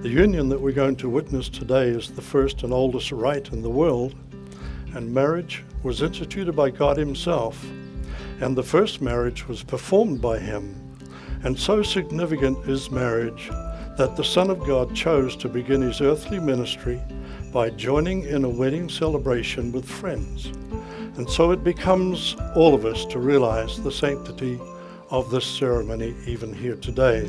The union that we're going to witness today is the first and oldest rite in the world, and marriage was instituted by God Himself, and the first marriage was performed by Him. And so significant is marriage that the Son of God chose to begin His earthly ministry by joining in a wedding celebration with friends. And so it becomes all of us to realize the sanctity of this ceremony even here today.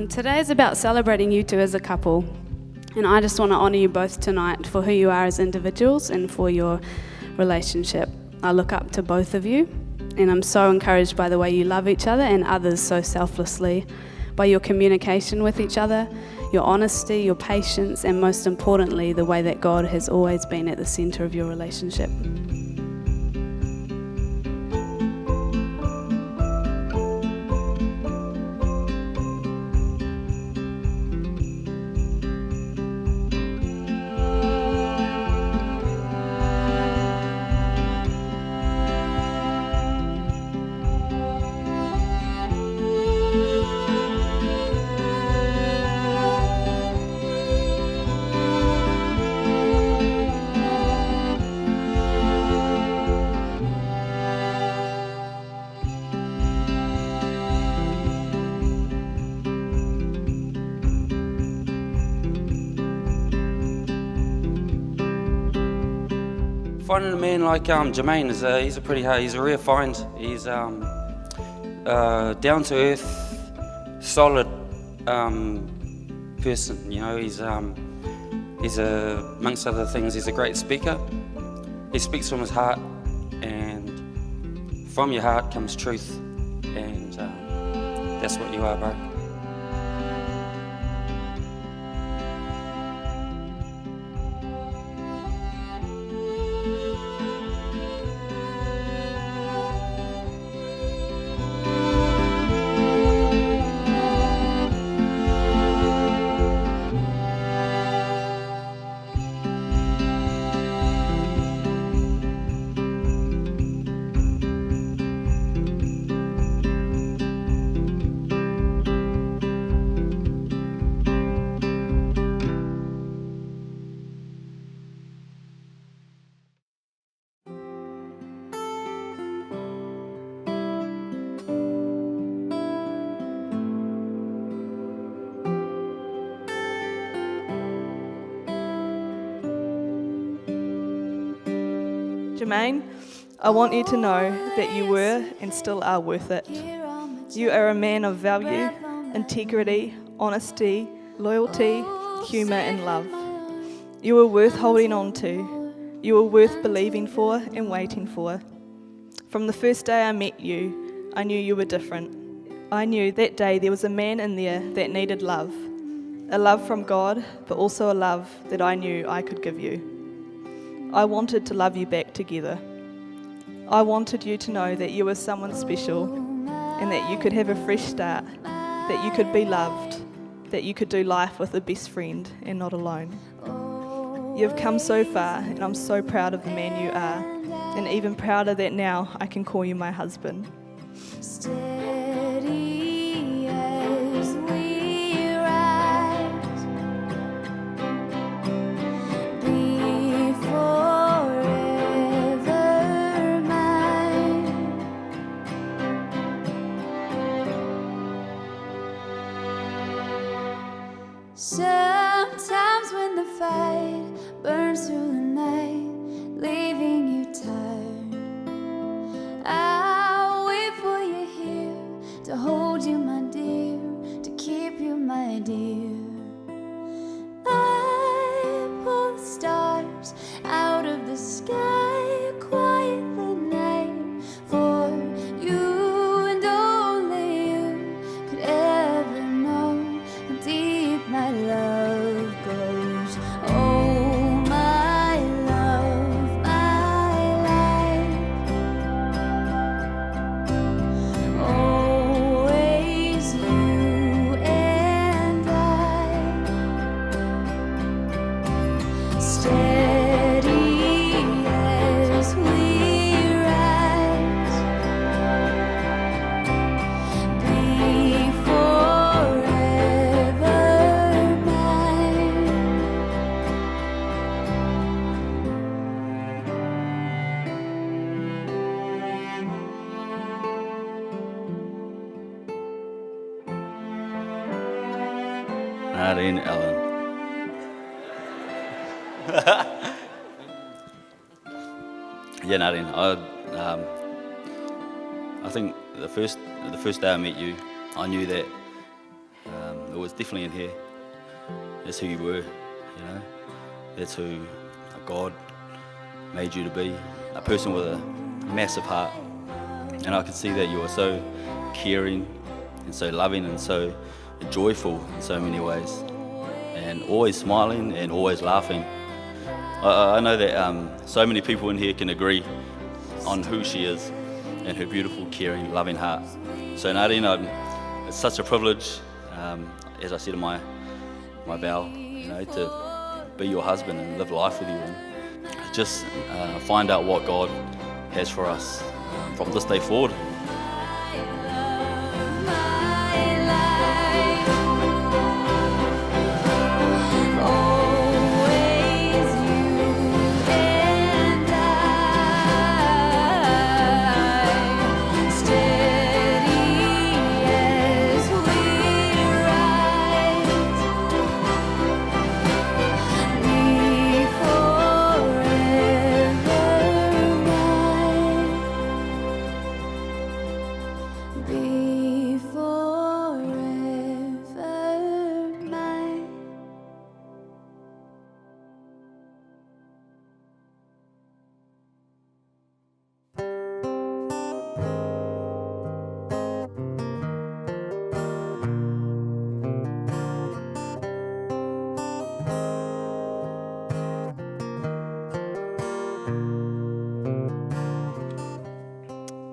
Today is about celebrating you two as a couple, and I just want to honour you both tonight for who you are as individuals and for your relationship. I look up to both of you, and I'm so encouraged by the way you love each other and others so selflessly, by your communication with each other, your honesty, your patience, and most importantly, the way that God has always been at the centre of your relationship. Finding a man like Jermaine he's a rare find. He's down to earth, solid person. You know, he's amongst other things, he's a great speaker. He speaks from his heart, and from your heart comes truth, and that's what you are, bro. Jermaine, I want you to know that you were and still are worth it. You are a man of value, integrity, honesty, loyalty, humour and love. You are worth holding on to. You are worth believing for and waiting for. From the first day I met you, I knew you were different. I knew that day there was a man in there that needed love. A love from God, but also a love that I knew I could give you. I wanted to love you back together. I wanted you to know that you were someone special and that you could have a fresh start, that you could be loved, that you could do life with a best friend and not alone. You've come so far, and I'm so proud of the man you are, and even prouder that now I can call you my husband. Steady as we rise, be forever mine. Sometimes when the fight burns through the night, leaving you tired, I'll wait for you here Nadine, Ellen. Yeah, Nadine. I think the first day I met you, I knew that it was definitely in here. That's who you were, you know. That's who God made you to be, a person with a massive heart. And I could see that you were so caring and so loving and so joyful in so many ways, and always smiling and always laughing. I know that so many people in here can agree on who she is and her beautiful, caring, loving heart. So Nadine, it's such a privilege, as I said in my vow, you know, to be your husband and live life with you, and just find out what God has for us from this day forward.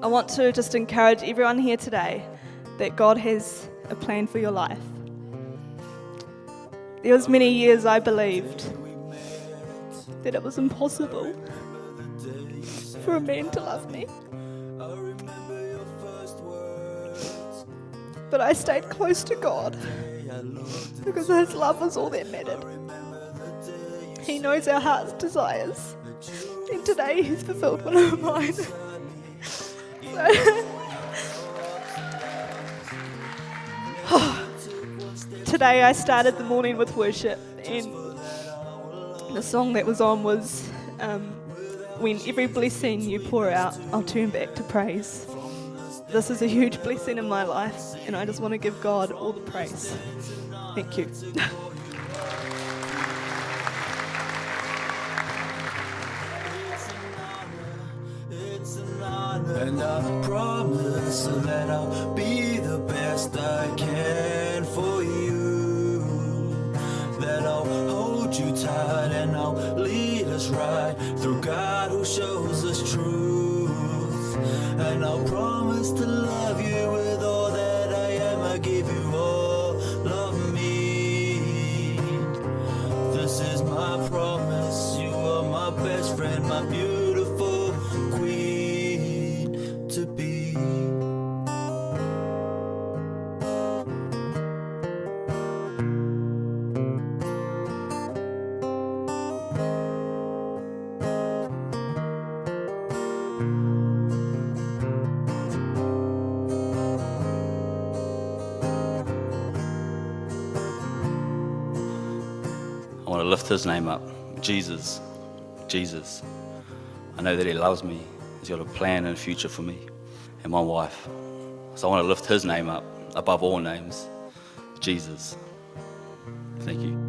I want to just encourage everyone here today that God has a plan for your life. There was many years I believed that it was impossible for a man to love me. But I stayed close to God because His love was all that mattered. He knows our heart's desires, and today He's fulfilled one of mine. Today I started the morning with worship, and the song that was on was when every blessing you pour out, I'll turn back to praise. This is a huge blessing in my life, and I just want to give God all the praise. Thank you. And I promise that I'll be the best I can for you, that I'll hold you tight and I'll lead us right through God who shows us truth. And I'll promise to love you with all that I am. I give you all of me. This is my promise. You are my best friend, my beautiful queen to be. I want to lift His name up. Jesus. Jesus. I know that He loves me. He's got a plan and a future for me and my wife. So I want to lift His name up above all names. Jesus. Thank you.